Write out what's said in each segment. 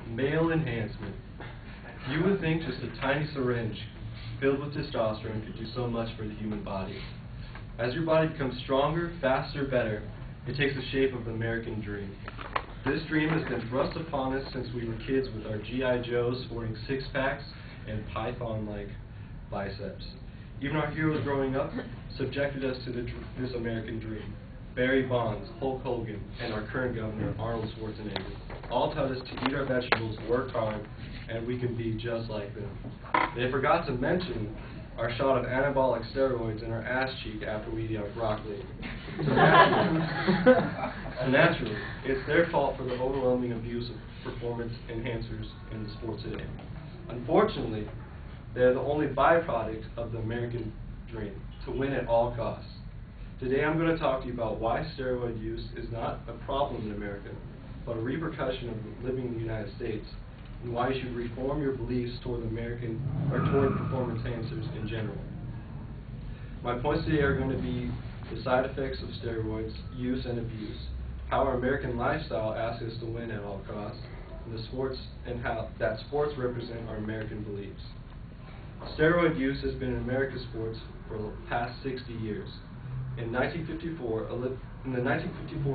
Male enhancement. You would think just a tiny syringe filled with testosterone could do so much for the human body. As your body becomes stronger, faster, better, it takes the shape of the American dream. This dream has been thrust upon us since we were kids with our G.I. Joes sporting six-packs and python-like biceps. Even our heroes growing up subjected us to this American dream. Barry Bonds, Hulk Hogan, and our current governor, Arnold Schwarzenegger, all taught us to eat our vegetables, work hard, and we can be just like them. They forgot to mention our shot of anabolic steroids in our ass cheek after we eat our broccoli. So naturally, it's their fault for the overwhelming abuse of performance enhancers in the sport today. Unfortunately, they're the only byproduct of the American dream, to win at all costs. Today I'm going to talk to you about why steroid use is not a problem in America, but a repercussion of living in the United States, and why you should reform your beliefs toward toward performance enhancers in general. My points today are going to be the side effects of steroids, use and abuse, how our American lifestyle asks us to win at all costs, and how sports represent our American beliefs. Steroid use has been in America's sports for the past 60 years. In the 1954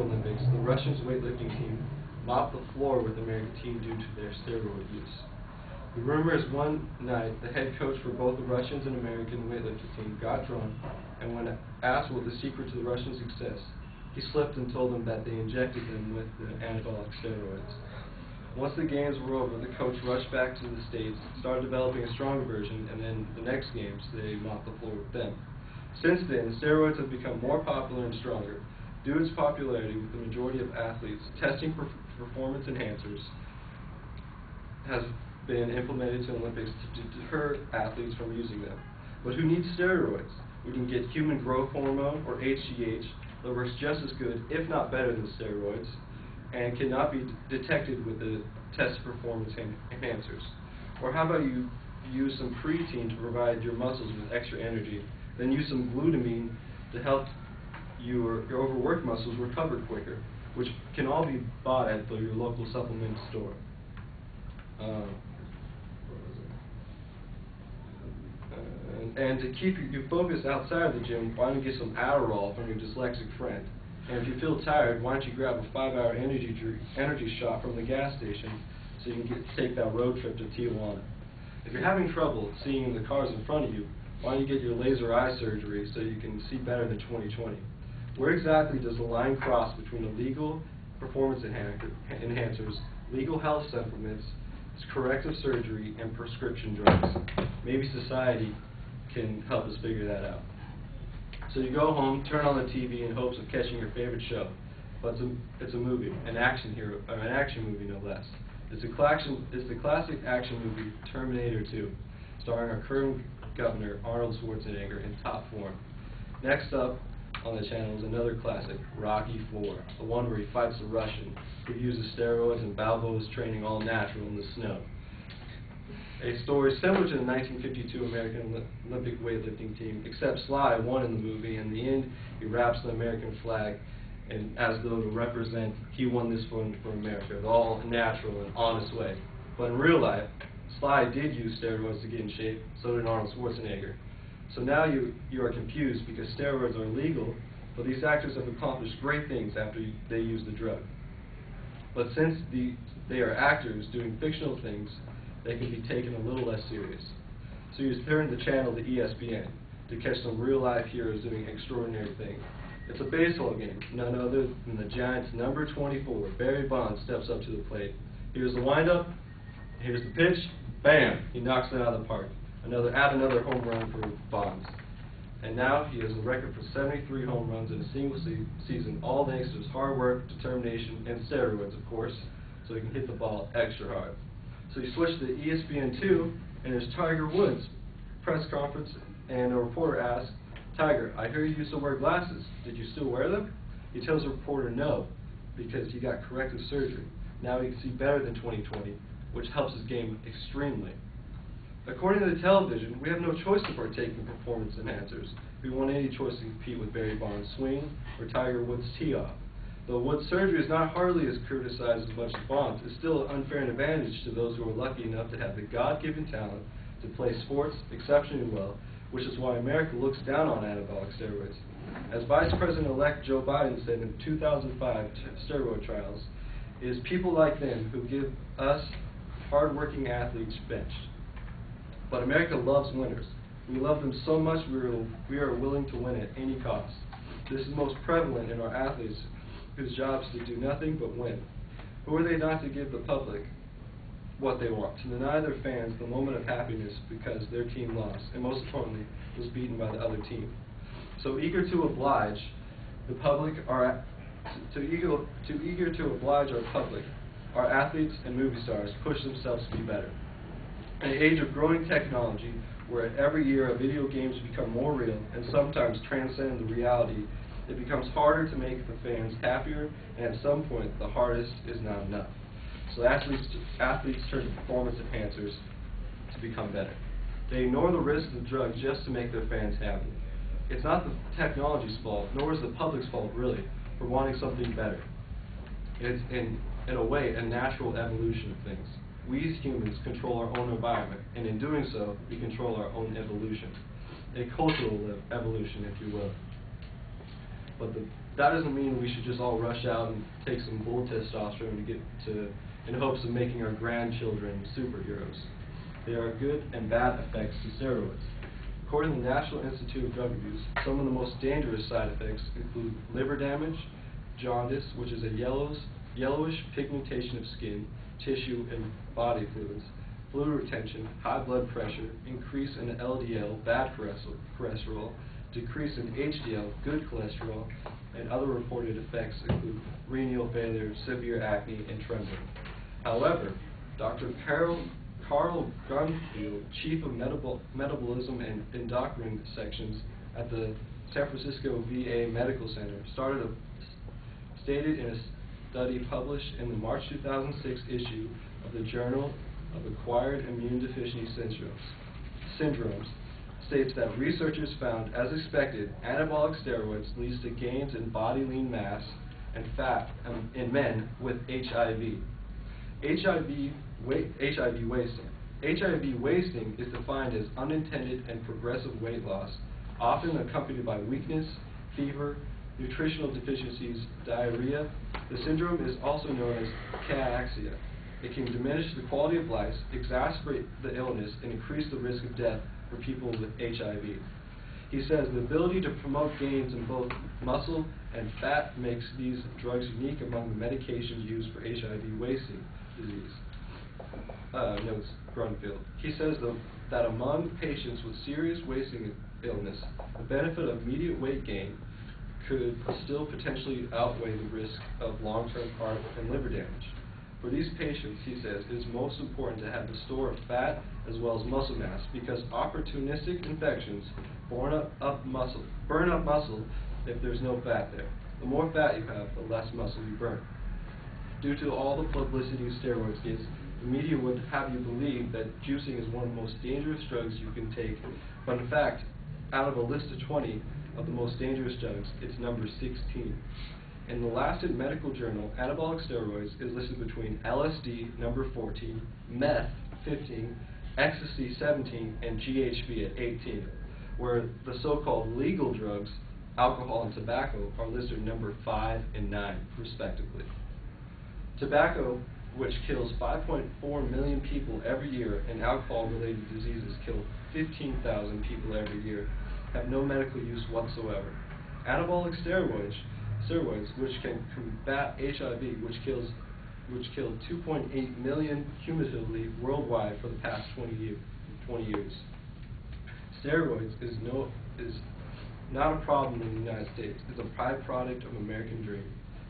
Olympics, the Russians weightlifting team mopped the floor with the American team due to their steroid use. The rumor is one night the head coach for both the Russians and American weightlifting team got drunk, and when asked what the secret to the Russian success, he slipped and told them that they injected them with the anabolic steroids. Once the games were over, the coach rushed back to the States, started developing a stronger version, and then the next games they mopped the floor with them. Since then, steroids have become more popular and stronger. Due to its popularity with the majority of athletes, testing for performance enhancers has been implemented to Olympics to deter athletes from using them. But who needs steroids? We can get human growth hormone, or HGH, that works just as good, if not better than steroids, and cannot be detected with the test performance enhancers. Or how about you use some creatine to provide your muscles with extra energy, then use some glutamine to help your overworked muscles recover quicker, which can all be bought at your local supplement store. And to keep you focused outside the gym, why don't you get some Adderall from your dyslexic friend? And if you feel tired, why don't you grab a 5-hour energy shot from the gas station so you can take that road trip to Tijuana? If you're having trouble seeing the cars in front of you, why don't you get your laser eye surgery so you can see better than 20/20? Where exactly does the line cross between illegal performance enhancers, legal health supplements, corrective surgery, and prescription drugs? Maybe society can help us figure that out. So you go home, turn on the TV in hopes of catching your favorite show, but it's a movie, an action movie no less. It's the classic action movie Terminator 2, starring our current governor Arnold Schwarzenegger in top form. Next up on the channel is another classic, Rocky IV, the one where he fights the Russian who uses steroids and Balboa's training all natural in the snow. A story similar to the 1952 American Olympic weightlifting team, except Sly won in the movie. In the end, he wraps the American flag and as though to represent he won this one for America, the all natural and honest way. But in real life, Sly did use steroids to get in shape, so did Arnold Schwarzenegger. So now you are confused because steroids are illegal, but these actors have accomplished great things after they use the drug. But since they are actors doing fictional things, they can be taken a little less serious. So you turn the channel to ESPN to catch some real-life heroes doing extraordinary things. It's a baseball game, none other than the Giants' number 24, Barry Bonds, steps up to the plate. Here's the windup, here's the pitch, bam, he knocks it out of the park. Another home run for Bonds. And now he has a record for 73 home runs in a single season, all thanks to his hard work, determination, and steroids, of course, so he can hit the ball extra hard. So you switch to ESPN2, and there's Tiger Woods' press conference, and a reporter asks, "Tiger, I hear you used to wear glasses. Did you still wear them?" He tells the reporter no, because he got corrective surgery. Now he can see better than 20/20, which helps his game extremely. According to the television, we have no choice to partake in performance enhancers. We want any choice to compete with Barry Bonds' swing or Tiger Woods' tee-off. Though what surgery is not hardly as criticized as much as bonds, it's still an unfair advantage to those who are lucky enough to have the God-given talent to play sports exceptionally well, which is why America looks down on anabolic steroids. As Vice President-elect Joe Biden said in 2005 steroid trials, it is people like them who give us hard-working athletes benched. But America loves winners. We love them so much we are willing to win at any cost. This is most prevalent in our athletes whose job is to do nothing but win. Who are they not to give the public what they want, to deny their fans the moment of happiness because their team lost, and most importantly, was beaten by the other team. So eager to oblige the public, eager to oblige our public, our athletes and movie stars push themselves to be better. In an age of growing technology, where every year our video games become more real and sometimes transcend the reality, it becomes harder to make the fans happier, and at some point, the hardest is not enough. So athletes turn to performance enhancers to become better. They ignore the risks of drugs just to make their fans happy. It's not the technology's fault, nor is the public's fault, really, for wanting something better. It's, in a way, a natural evolution of things. We as humans control our own environment, and in doing so, we control our own evolution. A cultural evolution, if you will. But that doesn't mean we should just all rush out and take some bull testosterone in hopes of making our grandchildren superheroes. There are good and bad effects to steroids. According to the National Institute of Drug Abuse, some of the most dangerous side effects include liver damage, jaundice, which is a yellowish pigmentation of skin, tissue, and body fluids, fluid retention, high blood pressure, increase in LDL, bad cholesterol, decrease in HDL, good cholesterol, and other reported effects include renal failure, severe acne, and trembling. However, Dr. Carl Grunfield, Chief of Metabolism and Endocrine Sections at the San Francisco VA Medical Center, stated in a study published in the March 2006 issue of the Journal of Acquired Immune Deficiency Syndromes, states that researchers found, as expected, anabolic steroids leads to gains in body lean mass and fat in men with HIV. HIV wasting. HIV wasting is defined as unintended and progressive weight loss, often accompanied by weakness, fever, nutritional deficiencies, diarrhea. The syndrome is also known as cachexia. It can diminish the quality of life, exacerbate the illness, and increase the risk of death for people with HIV. He says the ability to promote gains in both muscle and fat makes these drugs unique among the medications used for HIV wasting disease. Notes Grunfield. He says that among patients with serious wasting illness, the benefit of immediate weight gain could still potentially outweigh the risk of long-term heart and liver damage. For these patients, he says, it is most important to have a store of fat as well as muscle mass because opportunistic infections burn up muscle if there's no fat there. The more fat you have, the less muscle you burn. Due to all the publicity steroids gets, the media would have you believe that juicing is one of the most dangerous drugs you can take, but in fact, out of a list of 20 of the most dangerous drugs, it's number 16. In the Lancet Medical Journal, anabolic steroids is listed between LSD, number 14, meth, 15, ecstasy, 17, and GHB at 18, where the so-called legal drugs, alcohol and tobacco, are listed number 5 and 9, respectively. Tobacco, which kills 5.4 million people every year, and alcohol-related diseases kill 15,000 people every year, have no medical use whatsoever. Anabolic steroids, which can combat HIV, which killed 2.8 million cumulatively worldwide for the past 20 years. Steroids is not a problem in the United States. It's a byproduct of American dream.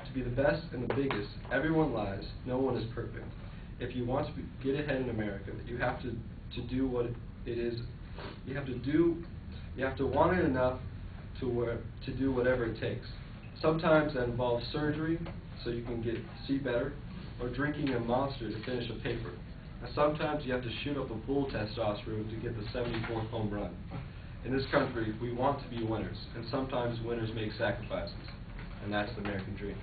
To be the best and the biggest, everyone lies. No one is perfect. If you want to get ahead in America, you have to do what it is. You have to want it enough to do whatever it takes. Sometimes that involves surgery so you can see better, or drinking a monster to finish a paper. And sometimes you have to shoot up a bull testosterone to get the 74th home run. In this country, we want to be winners, and sometimes winners make sacrifices, and that's the American dream.